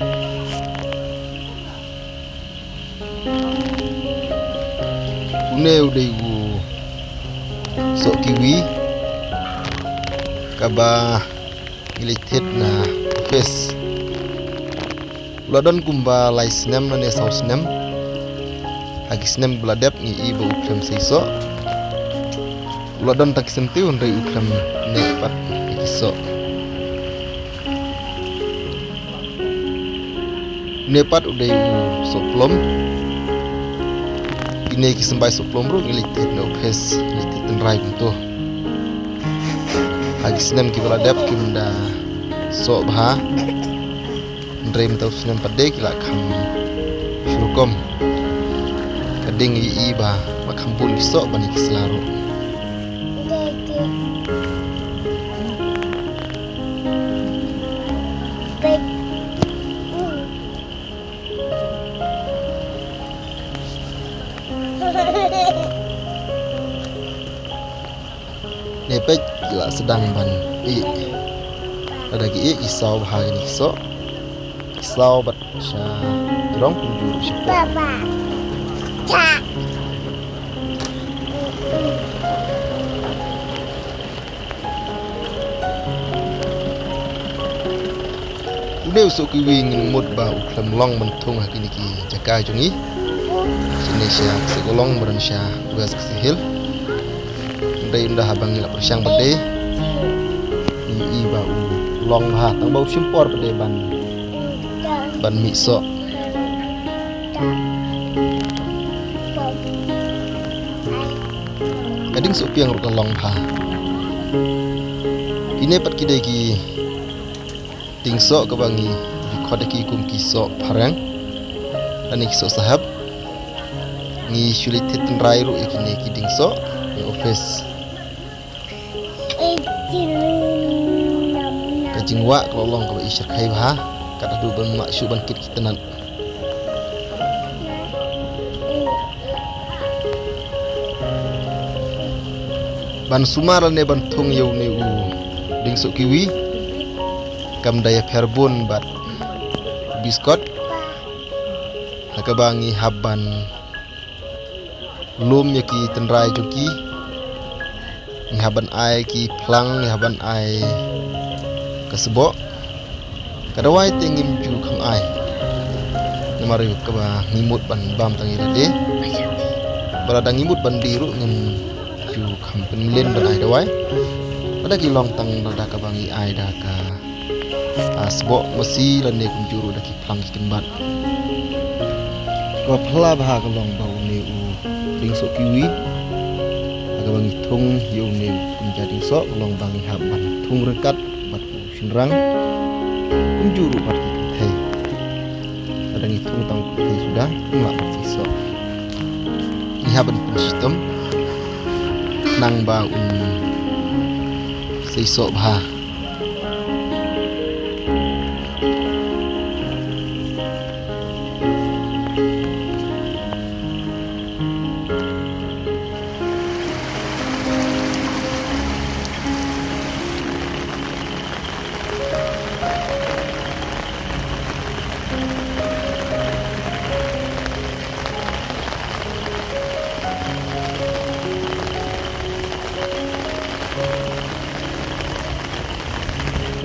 Une udah sok kiwi kaba ilitit na face uladon kumba lai sinem na ne saus sinem agi sinem bladep ni ibu ukrem seiso uladon tak senti unrai ukrem ne pat iso nepat udah soplom ini kisembai soplom ru ilitit no face ilitit tenrai gitu agi sinem ki bladep kimda so bha dream tau sinem pade kila kham syurukom kading i ba makhambun biso bani kislaro nepek gila sedang ban i ada gi isau bahagi ni so isau bat sha drong kunjur siapa Baba. Ca. udah usuk kiwi ngin mut ba uklam long bentung haki niki jaga jungi Indonesia segolong beransya tugas kesihil udah indah habang ngilak persyang pede ni bau long ha tang bau simpor pede ban miso kading supiang ruk long ha ini pat kidegi tingso kebangi dikodeki kum kiso parang dan kiso sahab ni sulitit rai ru ikini kidingso ni office kajingwa kelolong kalau isyak hai bah kata du ban maksud ban kit kitenan ban sumar ne ban thung yau ne u dingso kiwi kam daya perbun bat biskot hakabangi habban lum yaki tenrai juki ni haban ai ki plang ni haban ai kasebo kadawai tengim ju kham ai ni mari kaba ngimut ban bam tangi rade berada ngimut ban diru ngin ju kham penlin ban ai dawai pada ki long tang rada kabangi ai da ka asbo mesi lan ne kunjuru da ki plang ki kenbat ko phla bha ka long bau ne u ding so kiwi aga bangi thung yu ne kunjadi so long bangi haban thung rekat bat sinrang kunjuru bat thai ada ngi thung tang thai sudah ngla bat so ni haban sistem nang ba sei so bha